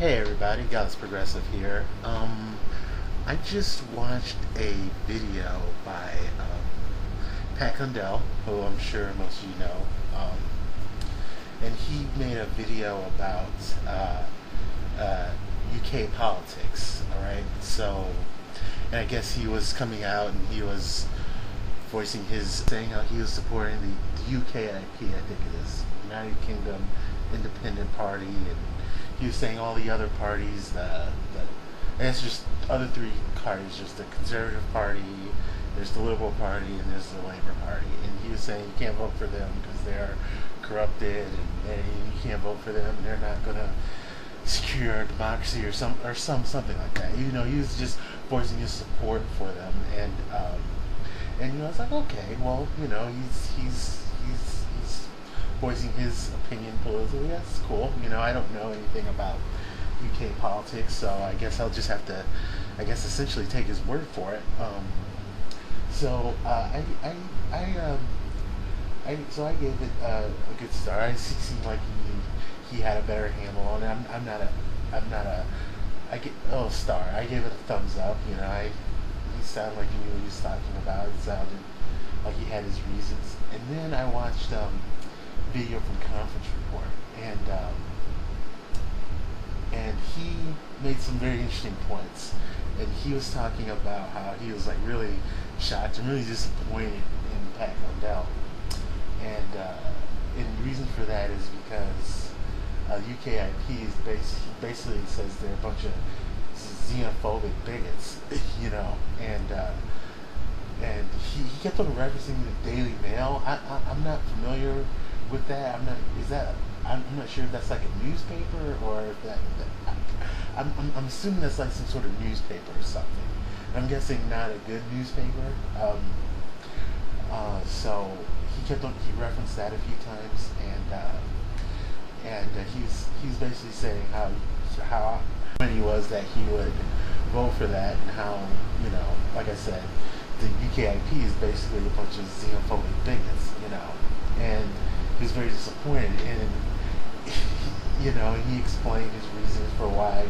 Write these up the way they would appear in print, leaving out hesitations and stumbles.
Hey everybody, AGodlessProgressive here. I just watched a video by Pat Condell, who I'm sure most of you know, and he made a video about UK politics. All right, so and I guess he was coming out and he was voicing his saying how he was supporting the UKIP, I think it is, United Kingdom Independent Party, and he was saying all the other parties, and it's just other three parties, just the Conservative Party, there's the Liberal Party, and there's the Labour Party, and he was saying you can't vote for them because they're corrupted, and you can't vote for them, and they're not going to secure our democracy or something like that. You know, he was just voicing his support for them, and you know, it's like, okay, well, you know, he's voicing his opinion politically. That's cool. You know, I don't know anything about UK politics, so I guess I'll just have to, essentially take his word for it. So I gave it a good star. It seemed like he had a better handle on it. Star. I gave it a thumbs up. You know, he sounded like he knew what he was talking about. It sounded like he had his reasons. And then I watched video from Conference Report, and he made some very interesting points, and he was talking about how he was like really shocked and really disappointed in Pat Condell, and the reason for that is because UKIP is basically says they're a bunch of xenophobic bigots, you know, and he kept on referencing the Daily Mail. I'm not familiar with that. I'm not sure if that's like a newspaper or if I'm assuming that's like some sort of newspaper or something. I'm guessing not a good newspaper. So he referenced that a few times, and he's basically saying how he was that he would vote for that, and how, you know, like I said, the UKIP is basically a bunch of xenophobic bigots, you know, and he was very disappointed, and you know, he explained his reasons for why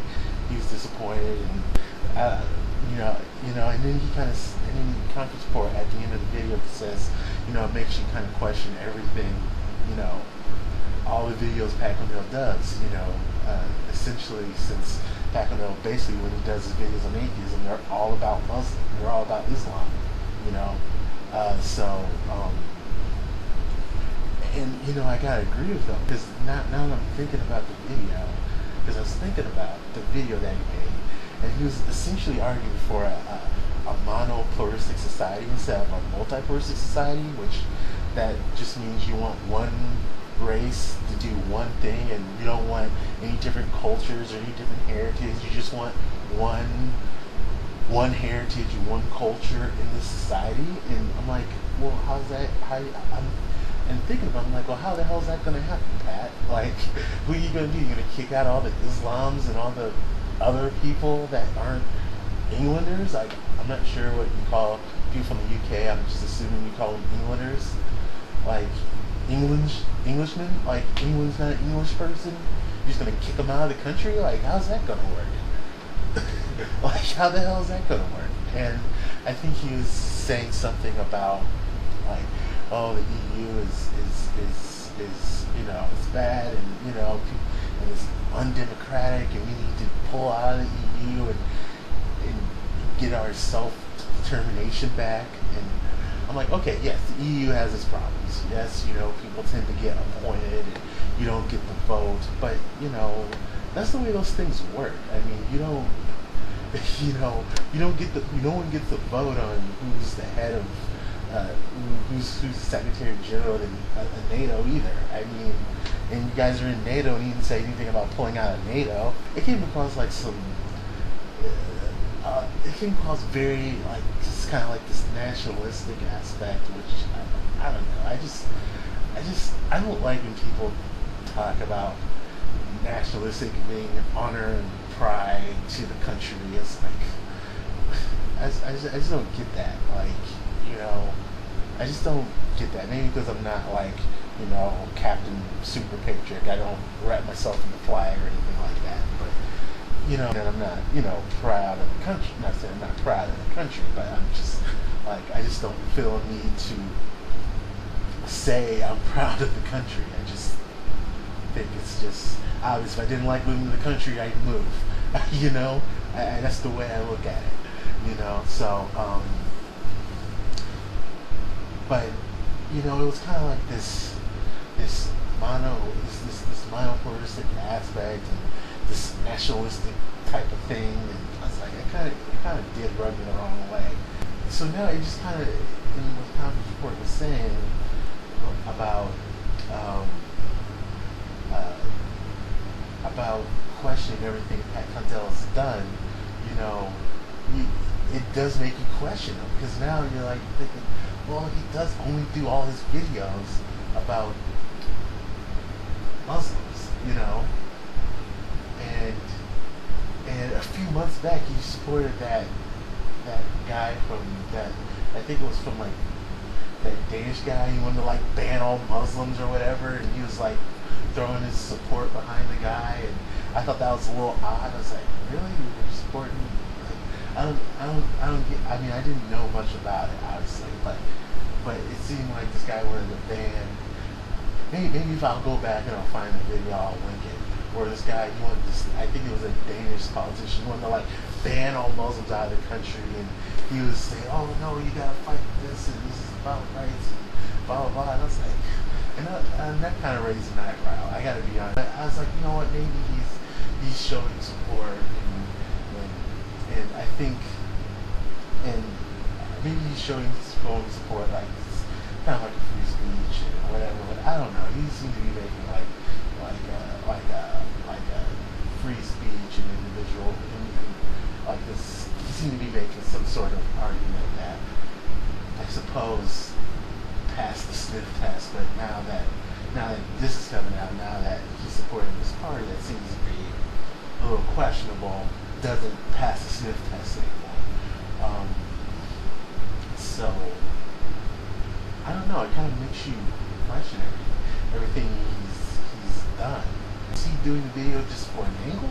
he was disappointed, and and then Conference Report at the end of the video says, you know, it makes you kind of question everything, you know, all the videos Pat Condell does, you know, essentially, since Pat Condell basically, when he does his videos on atheism, they're all about Muslim, they're all about Islam, you know, and you know, I gotta agree with him, because now that I'm thinking about the video, because I was thinking about the video that he made, and he was essentially arguing for a monopluralistic society instead of a multipluralistic society, which that just means you want one race to do one thing, and you don't want any different cultures or any different heritage. You just want one heritage and one culture in this society. And I'm like, well, how's that? And thinking about it, I'm like, well, how the hell is that going to happen, Pat? Like, who are you going to do? You're going to kick out all the Islams and all the other people that aren't Englanders? Like, I'm not sure what you call people from the UK. I'm just assuming you call them Englanders. Like, Englishmen? Like, England's not an English person? You're just going to kick them out of the country? Like, how's that going to work? Like, how the hell is that going to work? And I think he was saying something about, like, oh, the EU is you know, it's bad, and you know, and it's undemocratic, and we need to pull out of the EU and get our self-determination back. And I'm like, okay, yes, the EU has its problems. Yes, you know, people tend to get appointed, and you don't get the vote, but you know, that's the way those things work. I mean, you don't, no one gets the vote on who's the head of. Who's the Secretary General in NATO either. I mean, and you guys are in NATO and you didn't say anything about pulling out of NATO. It came across like it came across very like just kind of like this nationalistic aspect, which I don't know. I don't like when people talk about nationalistic being honor and pride to the country. It's like I just don't get that. Like, you know, I just don't get that. Maybe because I'm not like, you know, Captain Super Patriot. I don't wrap myself in the flag or anything like that. But and I'm not, proud of the country. Not saying I'm not proud of the country, but I'm just like, I just don't feel a need to say I'm proud of the country. I just think it's just obvious. If I didn't like moving to the country, I'd move. That's the way I look at it. So, but it was kind of like this monopolistic aspect and this nationalistic type of thing, and I was like, it kind of did rub me the wrong way. So now it just kind of, in what the conference report was saying about questioning everything Pat Condell has done, it does make you question him, because now you're like thinking, well, he does only do all his videos about Muslims, and a few months back he supported that guy from that, I think it was from like that Danish guy. He wanted to like ban all Muslims or whatever, and he was like throwing his support behind the guy, and I thought that was a little odd. I was like, really, you're supporting? Like, I don't get. I mean, I didn't know much about it, obviously, but it seemed like this guy wanted to ban. Maybe if I'll go back and I'll find the video, I'll link it. Where this guy, he wanted to, I think it was a Danish politician, he wanted to like ban all Muslims out of the country, and he was saying, oh no, you gotta fight this, and this is about rights, and blah blah blah. And I was like, and that kind of raised an eyebrow. I gotta be honest. I was like, you know what? Maybe he's showing support, and I think, and maybe he's showing support, like it's kind of like a free speech or whatever. But I don't know. He seemed to be making like a free speech and individual, like this. He seemed to be making some sort of argument that I suppose passed the sniff test, but now that this is coming out, now that he's supporting this party that seems to be a little questionable, doesn't pass the sniff test anymore. So I don't know. It kind of makes you question everything he's done. Is he doing the video just for an angle?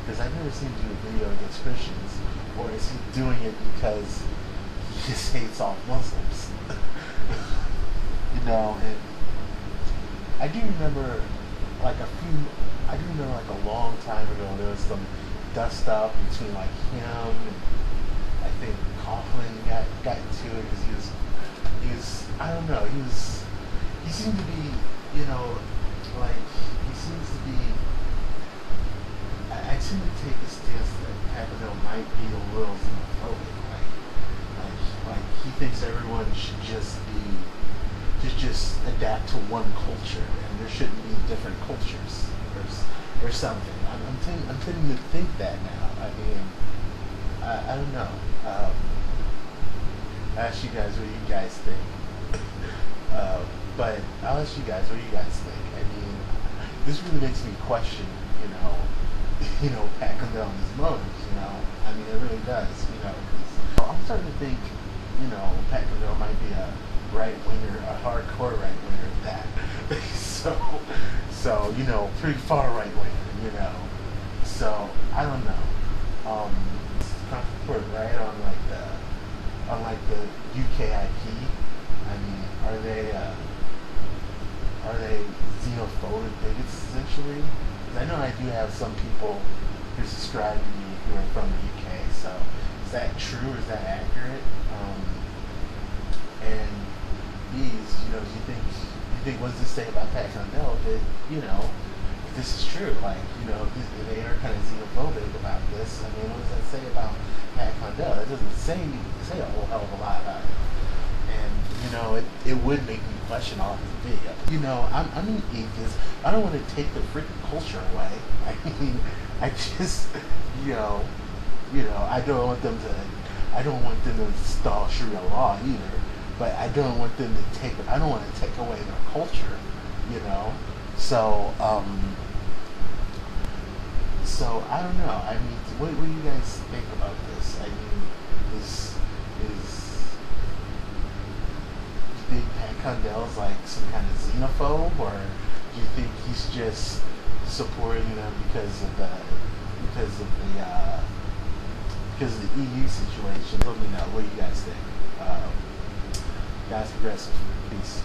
Because I've never seen him do a video against Christians. Or is he doing it because he just hates all Muslims? And I do remember a long time ago, there was some dust up between like him and I think Coughlin got into it because he was I don't know, he seemed to be, he seems to be, I tend to take a stance that Pat Condell might be a little xenophobic, like he thinks everyone should just adapt to one culture, and there shouldn't be different cultures or something. I'm tending to think that now. I mean, I don't know. I ask you guys what you guys think. But I'll ask you guys what you guys think. I mean, this really makes me question, Pat Condell and his motives. I mean, it really does. Cause I'm starting to think, Pat Condell might be a right winger, a hardcore right winger at that. so pretty far right winger. So I don't know. Report right on the UKIP. I mean, are they xenophobic bigots essentially? 'Cause I know I do have some people who subscribe to me who are from the UK. So is that true? Is that accurate? And these, do you think what does this say about Pat Condell? That if this is true, they are kind of xenophobic about this. I mean, what does that say about Pat Condell? It doesn't say a whole hell of a lot about it. And it would make me question all his videos. I'm an atheist. I don't want to take the freaking culture away. I mean, I just I don't want them to install Sharia law either. But I don't want them to I don't want to take away their culture, So, so I don't know. I mean, what do you guys think about this? I mean, is do you think Pat Condell's like some kind of xenophobe, or do you think he's just supporting them because of because of the EU situation. Let me know what you guys think. Guys, progressive. Peace.